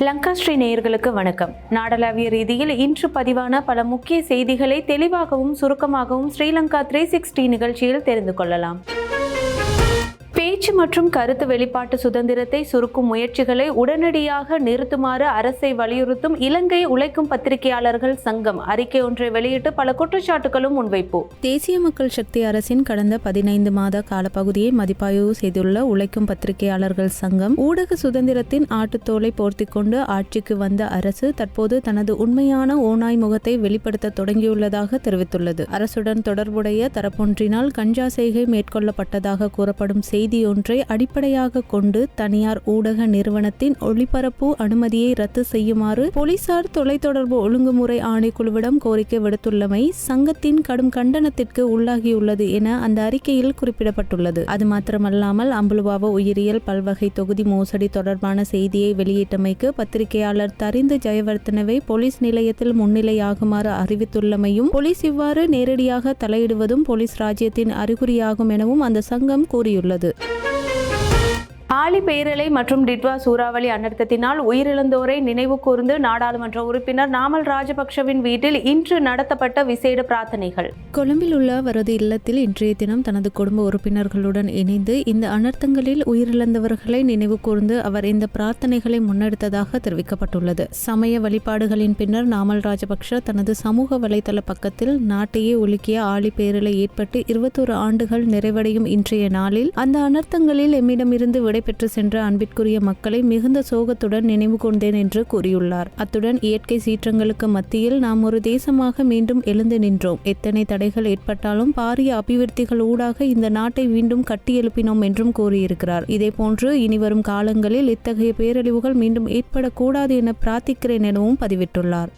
லங்காஸ்ரீ நேயர்களுக்கு வணக்கம். நாடளாவிய ரீதியில் இன்று பதிவான பல முக்கிய செய்திகளை தெளிவாகவும் சுருக்கமாகவும் ஸ்ரீலங்கா 360 நிகழ்ச்சியில் தெரிந்து கொள்ளலாம். பேச்சு மற்றும் கருத்து வெளிப்பாட்டு சுதந்திரத்தை சுருக்கும் முயற்சிகளை உடனடியாக நிறுத்துமாறு அரசை வலியுறுத்தும் இலங்கை உழைக்கும் பத்திரிகையாளர்கள் சங்கம் அறிக்கை ஒன்றை வெளியிட்டு பல குற்றச்சாட்டுகளும் முன்வைப்பு. தேசிய மக்கள் சக்தி அரசின் கடந்த 15 மாத காலப்பகுதியை மதிப்பாய்வு செய்துள்ள உழைக்கும் பத்திரிகையாளர்கள் சங்கம், ஊடக சுதந்திரத்தின் ஆட்டுத்தோலை போர்த்திக் கொண்டு ஆட்சிக்கு வந்த அரசு தற்போது தனது உண்மையான ஓநாய் முகத்தை வெளிப்படுத்த தொடங்கியுள்ளதாக தெரிவித்துள்ளது. அரசுடன் தொடர்புடைய தரப்பொன்றினால் கஞ்சா செய்கை மேற்கொள்ளப்பட்டதாக கூறப்படும் செய்தி ஒன்றை அடிப்படையாக கொண்டு தனியார் ஊடக நிறுவனத்தின் ஒளிபரப்பு அனுமதியை ரத்து செய்யுமாறு போலீசார் தொலைத்தொடர்பு ஒழுங்குமுறை ஆணைக்குழுவிடம் கோரிக்கை விடுத்துள்ளமை சங்கத்தின் கடும் கண்டனத்திற்கு உள்ளாகியுள்ளது என அந்த அறிக்கையில் குறிப்பிடப்பட்டுள்ளது. அது மாத்திரமல்லாமல் அம்புலுவாவ உயிரியல் பல்வகை தொகுதி மோசடி தொடர்பான செய்தியை வெளியிட்டமைக்கு பத்திரிகையாளர் தரிந்து ஜெயவர்தனவை போலீஸ் நிலையத்தில் முன்னிலையாகுமாறு அறிவித்துள்ளமையும், போலீஸ் இவ்வாறு நேரடியாக தலையிடுவதும் போலீஸ் ராஜ்யத்தின் அறிகுறியாகும் எனவும் அந்த சங்கம் கூறியுள்ளது. ஆழி பேரலை மற்றும் டிட்வா சூறாவளி அனர்த்தத்தினால் உயிரிழந்தோரை நினைவு கூர்ந்து நாடாளுமன்ற உறுப்பினர் நாமல் ராஜபக்ஷவின் வீட்டில் இன்று நடத்தப்பட்ட விசேட பிரார்த்தனைகள். கொழும்பில் உள்ள அவரது இல்லத்தில் இன்றைய தினம் தனது குடும்ப உறுப்பினர்களுடன் இணைந்து இந்த அனர்த்தங்களில் உயிரிழந்தவர்களை நினைவு கூர்ந்து அவர் இந்த பிரார்த்தனைகளை முன்னெடுத்ததாக தெரிவிக்கப்பட்டுள்ளது. சமய வழிபாடுகளின் பின்னர் நாமல் ராஜபக்ஷ தனது சமூக வலைதள பக்கத்தில் நாட்டையே உலுக்கிய ஆழி பேரலை ஏற்பட்டு 21 ஆண்டுகள் நிறைவடையும் இன்றைய நாளில் அந்த அனர்த்தங்களில் எம்மிடமிருந்து பெற்று சென்ற அன்பிற்குரிய மக்களை மிகுந்த சோகத்துடன் நினைவு கொண்டேன் என்று கூறியுள்ளார். அத்துடன் இயற்கை சீற்றங்களுக்கு மத்தியில் நாம் ஒரு தேசமாக மீண்டும் எழுந்து நின்றோம். எத்தனை தடைகள் ஏற்பட்டாலும் பாரிய அபிவிருத்திகள் ஊடாக இந்த நாட்டை மீண்டும் கட்டியெழுப்பினோம் என்றும் கூறியிருக்கிறார். இதேபோன்று இனிவரும் காலங்களில் இத்தகைய பேரழிவுகள் மீண்டும் ஏற்படக்கூடாது என பிரார்த்திக்கிறேன் எனவும் பதிவிட்டுள்ளார்.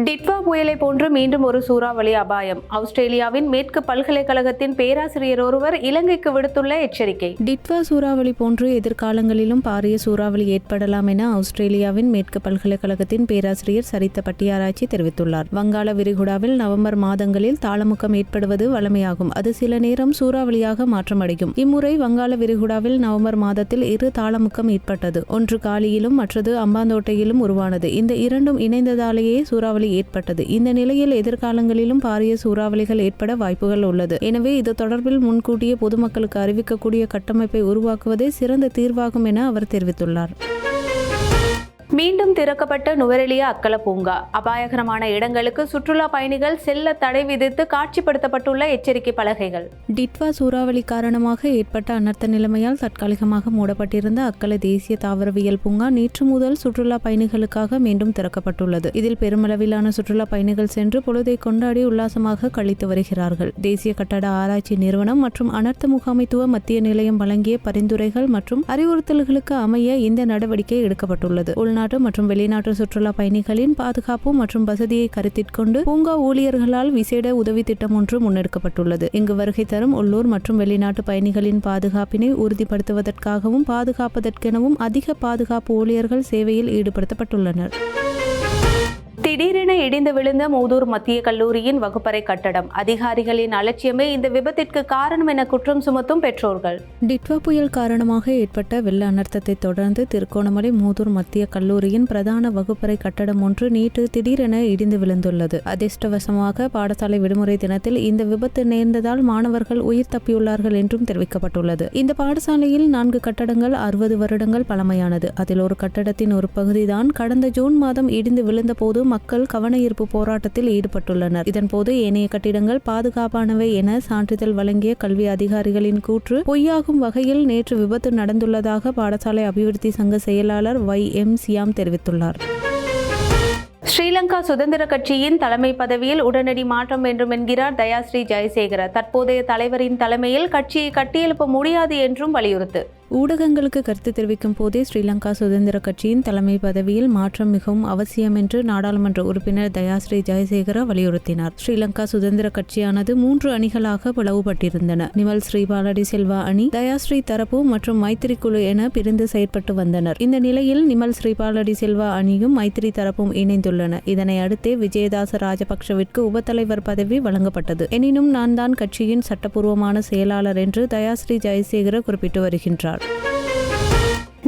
டிட்வா புயலை போன்று மீண்டும் ஒரு சூறாவளி அபாயம். ஆஸ்திரேலியாவின் மேற்கு பல்கலைக்கழகத்தின் பேராசிரியர் ஒருவர் இலங்கைக்கு விடுத்துள்ள எச்சரிக்கை. டிட்வா சூறாவளி போன்று எதிர்காலங்களிலும் பாரிய சூறாவளி ஏற்படலாம் என ஆஸ்திரேலியாவின் மேற்கு பல்கலைக்கழகத்தின் பேராசிரியர் சரித்த பட்டியாராய்ச்சி தெரிவித்துள்ளார். வங்காள விரிகுடாவில் நவம்பர் மாதங்களில் தாளமுக்கம் ஏற்படுவது வழமையாகும். அது சில நேரம் சூறாவளியாக மாற்றமடையும். இம்முறை வங்காள விரிகுடாவில் நவம்பர் மாதத்தில் 2 தாளமுக்கம் ஏற்பட்டது. ஒன்று காலியிலும் மற்றது அம்பாந்தோட்டையிலும் உருவானது. இந்த இரண்டும் இணைந்ததாலேயே சூறாவளி ஏற்பட்டது. இந்த நிலையில் எதிர்காலங்களிலும் பாரிய சூறாவளிகள் ஏற்பட வாய்ப்புகள் உள்ளது. எனவே இது தொடர்பில் முன்கூட்டியே பொதுமக்களுக்கு அறிவிக்கக்கூடிய கட்டமைப்பை உருவாக்குவதே சிறந்த தீர்வாகும் என அவர் தெரிவித்துள்ளார். மீண்டும் திறக்கப்பட்ட நுவரெலியா அக்கல பூங்கா. அபாயகரமான இடங்களுக்கு சுற்றுலா பயணிகள் செல்ல தடை விதித்து காட்சிப்படுத்தப்பட்டுள்ள எச்சரிக்கை பலகைகள். டிட்வா சூறாவளி காரணமாக ஏற்பட்ட அனர்த்த நிலைமையால் தற்காலிகமாக மூடப்பட்டிருந்த அக்கல தேசிய தாவரவியல் பூங்கா நேற்று முதல் சுற்றுலா பயணிகளுக்காக மீண்டும் திறக்கப்பட்டுள்ளது. இதில் பெருமளவிலான சுற்றுலா பயணிகள் சென்று பொழுதை கொண்டாடி உல்லாசமாக கழித்து வருகிறார்கள். தேசிய கட்டட ஆராய்ச்சி நிறுவனம் மற்றும் அனர்த்த முகாமைத்துவ மத்திய நிலையம் வழங்கிய பரிந்துரைகள் மற்றும் அறிவுறுத்தல்களுக்கு அமைய இந்த நடவடிக்கை எடுக்கப்பட்டுள்ளது. உள்நாட்டு மற்றும் வெளிநாட்டு சுற்றுலா பயணிகளின் பாதுகாப்பு மற்றும் வசதியை கருத்தில் கொண்டு பூங்கா ஊழியர்களால் விசேட உதவி திட்டம் ஒன்று முன்னெடுக்கப்பட்டுள்ளது. இங்கு வருகை தரும் உள்ளூர் மற்றும் வெளிநாட்டு பயணிகளின் பாதுகாப்பினை உறுதிப்படுத்துவதற்காகவும் பாதுகாப்பதற்கெனவும் அதிக பாதுகாப்பு ஊழியர்கள் சேவையில் ஈடுபடுத்தப்பட்டுள்ளனர். திடீரென இடிந்து விழுந்த மூதூர் மத்திய கல்லூரியின் வகுப்பறை கட்டடம். அதிகாரிகளின் அலட்சியமே இந்த விபத்திற்கு காரணம் என குற்றம் சுமத்தும் பெற்றோர்கள். டிட்வா புயல் காரணமாக ஏற்பட்ட வெள்ள அனர்த்தத்தை தொடர்ந்து திருகோணமலை மூதூர் மத்திய கல்லூரியின் பிரதான வகுப்பறை கட்டடம் ஒன்று நேற்று திடீரென இடிந்து விழுந்துள்ளது. அதிர்ஷ்டவசமாக பாடசாலை விடுமுறை தினத்தில் இந்த விபத்து நேர்ந்ததால் மாணவர்கள் உயிர் தப்பியுள்ளார்கள் என்றும் தெரிவிக்கப்பட்டுள்ளது. இந்த பாடசாலையில் 4 கட்டடங்கள் 60 வருடங்கள் பழமையானது. அதில் ஒரு கட்டடத்தின் ஒரு பகுதிதான் கடந்த ஜூன் மாதம் இடிந்து விழுந்த போது மக்கள் கவன ஈர்ப்பு போராட்டத்தில் ஈடுபட்டுள்ளனர். இதன்போது ஏனைய கட்டிடங்கள் பாதுகாப்பானவை என சான்றிதழ் வழங்கிய கல்வி அதிகாரிகளின் கூற்று பொய்யாகும் வகையில் நேற்று விபத்து நடந்துள்ளதாக பாடசாலை அபிவிருத்தி சங்க செயலாளர் YM சியாம் தெரிவித்துள்ளார். ஸ்ரீலங்கா சுதந்திர கட்சியின் தலைமை பதவியில் உடனடி மாற்றம் வேண்டும் என்கிறார் தயாஸ்ரீ ஜெயசேகர. தற்போதைய தலைவரின் தலைமையில் கட்சியை கட்டியெழுப்ப முடியாது என்றும் வலியுறுத்து. ஊடகங்களுக்கு கருத்து தெரிவிக்கும் போதே ஸ்ரீலங்கா சுதந்திர கட்சியின் தலைமை பதவியில் மாற்றம் மிகவும் அவசியம் என்று நாடாளுமன்ற உறுப்பினர் தயாஸ்ரீ ஜெயசேகர வலியுறுத்தினார். ஸ்ரீலங்கா சுதந்திர கட்சியானது 3 அணிகளாக பிளவுபட்டிருந்தன. நிமல் ஸ்ரீபாலடி செல்வா அணி, தயாஸ்ரீ தரப்பு மற்றும் மைத்திரி குழு என பிரிந்து செயற்பட்டு வந்தனர். இந்த நிலையில் நிமல் ஸ்ரீபாலடி செல்வா அணியும் மைத்திரி தரப்பும் இணைந்துள்ளன. இதனை அடுத்தே விஜயதாச ராஜபக்ஷவிற்கு உபத்தலைவர் பதவி வழங்கப்பட்டது. எனினும் நான் தான் கட்சியின் சட்டப்பூர்வமான செயலாளர் என்று தயாஸ்ரீ ஜெயசேகர குறிப்பிட்டு வருகின்றார்.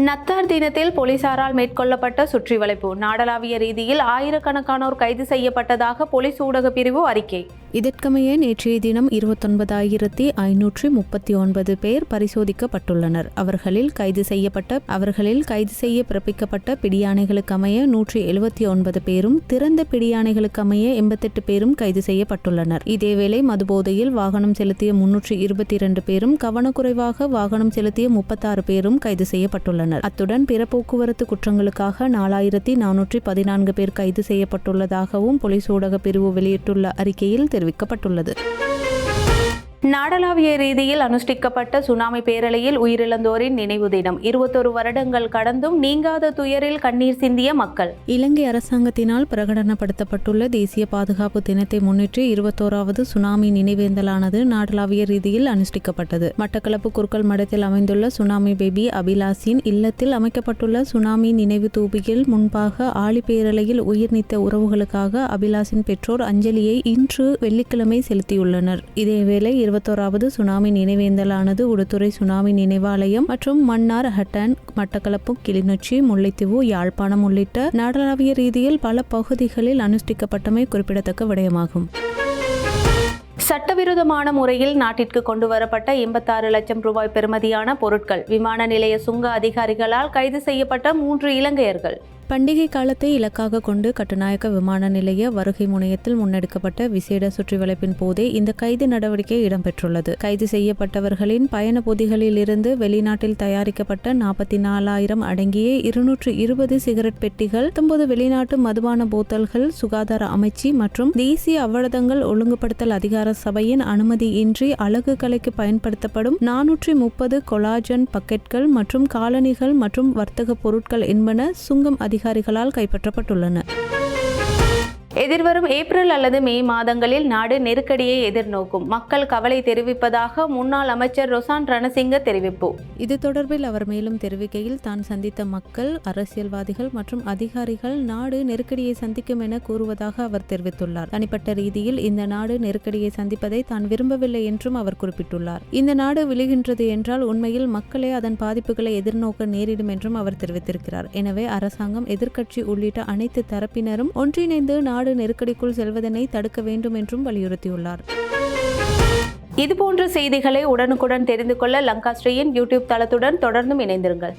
நத்தார் தினத்தில் போலீசாரால் மேற்கொள்ளப்பட்ட சுற்றி வளைப்பு. நாடளாவிய ரீதியில் ஆயிரக்கணக்கானோர் கைது செய்யப்பட்டதாக போலீஸ் ஊடக பிரிவு அறிக்கை. இதற்கமைய நேற்றைய தினம் 29,539 பேர் பரிசோதிக்கப்பட்டுள்ளனர். அவர்களில் கைது செய்ய பிறப்பிக்கப்பட்ட பிடியாணைகளுக்கமைய 179 பேரும், திறந்த பிடியாணைகளுக்கமைய 88 பேரும் கைது செய்யப்பட்டுள்ளனர். இதேவேளை மதுபோதையில் வாகனம் செலுத்திய 322 பேரும், கவனக்குறைவாக வாகனம் செலுத்திய 36 பேரும் கைது செய்யப்பட்டுள்ளனர். அத்துடன் பிற போக்குவரத்து குற்றங்களுக்காக 4,414 பேர் கைது செய்யப்பட்டுள்ளதாகவும் போலீஸ் ஊடக பிரிவு வெளியிட்டுள்ள அறிக்கையில் தெரிவிக்கப்பட்டுள்ளது. நாடளாவிய ரீதியில் அனுஷ்டிக்கப்பட்ட சுனாமி பேரலையில் உயிரிழந்தோரின் நினைவு தினம். 21 வருடங்கள் கடந்தும் நீங்காத துயரில் கண்ணீர் சிந்திய மக்கள். இலங்கை அரசாங்கத்தினால் பிரகடனப்படுத்தப்பட்டுள்ள தேசிய பாதுகாப்பு தினத்தை முன்னிட்டு 21வது சுனாமி நினைவேந்தலானது நாடளாவிய ரீதியில் அனுஷ்டிக்கப்பட்டது. மட்டக்களப்பு குருக்கள் மடத்தில் அமைந்துள்ள சுனாமி பேபி அபிலாசின் இல்லத்தில் அமைக்கப்பட்டுள்ள சுனாமி நினைவு தூபியில் முன்பாக ஆழி பேரலையில் உயிர் நீத்த உறவுகளுக்காக அபிலாசின் பெற்றோர் அஞ்சலியை இன்று வெள்ளிக்கிழமை செலுத்தியுள்ளனர். இதேவேளை 21வது சுனாமி நினைவேந்தலானது உடுத்துறை சுனாமி நினைவாலயம் மற்றும் மன்னார், ஹட்டன், மட்டக்களப்பு, கிளிநொச்சி, முல்லைத்தீவு, யாழ்ப்பாணம் உள்ளிட்ட நாடளாவிய ரீதியில் பல பகுதிகளில் அனுஷ்டிக்கப்பட்டமை குறிப்பிடத்தக்க விடயமாகும். சட்டவிரோதமான முறையில் நாட்டிற்கு கொண்டு வரப்பட்ட 86 லட்சம் ரூபாய் பெறுமதியான பொருட்கள். விமான நிலைய சுங்க அதிகாரிகளால் கைது செய்யப்பட்ட 3 இலங்கையர்கள். பண்டிகை காலத்தை இலக்காக கொண்டு கட்டுநாயக்க விமான நிலைய வருகை முனையத்தில் முன்னெடுக்கப்பட்ட விசேட சுற்றிவளைப்பின் போதே இந்த கைது நடவடிக்கை இடம்பெற்றுள்ளது. கைது செய்யப்பட்டவர்களின் பயண பொதிகளில் இருந்து வெளிநாட்டில் தயாரிக்கப்பட்ட 44,000 அடங்கிய 220 சிகரெட் பெட்டிகள், 19 வெளிநாட்டு மதுபான போத்தல்கள், சுகாதார அமைச்சு மற்றும் தேசிய அவ்வளதங்கள் ஒழுங்குபடுத்தல் அதிகார சபையின் அனுமதியின்றி அழகு கலைக்கு பயன்படுத்தப்படும் 430 கொலாஜன் பக்கெட்கள் மற்றும் காலணிகள் மற்றும் வர்த்தக பொருட்கள் என்பன சுங்கம் அதிகாரிகளால் கைப்பற்றப்பட்டுள்ளன. எதிர்வரும் ஏப்ரல் அல்லது மே மாதங்களில் நாடு நெருக்கடியை எதிர்நோக்கும். மக்கள் கவலை தெரிவிப்பதாக முன்னாள் அமைச்சர் ரொசான் ரணசிங்க தெரிவிப்பு. இது தொடர்பில் அவர் மேலும் தெரிவிக்கையில், தான் சந்தித்த மக்கள், அரசியல்வாதிகள் மற்றும் அதிகாரிகள் நாடு நெருக்கடியை சந்திக்கும் என கூறுவதாக அவர் தெரிவித்துள்ளார். தனிப்பட்ட ரீதியில் இந்த நாடு நெருக்கடியை சந்திப்பதை தான் விரும்பவில்லை என்றும் அவர் குறிப்பிட்டுள்ளார். இந்த நாடு விழுகின்றது என்றால் உண்மையில் மக்களே அதன் பாதிப்புகளை எதிர்நோக்க நேரிடும் என்றும் அவர் தெரிவித்திருக்கிறார். எனவே அரசாங்கம், எதிர்க்கட்சி உள்ளிட்ட அனைத்து தரப்பினரும் ஒன்றிணைந்து நாடு நெருக்கடிக்குள் செல்வதனை தடுக்க வேண்டும் என்றும் வலியுறுத்தியுள்ளார். இதுபோன்ற செய்திகளை உடனுக்குடன் தெரிந்து கொள்ள லங்காஸ்ரீயின் யூடியூப் தளத்துடன் தொடர்ந்தும் இணைந்திருங்கள்.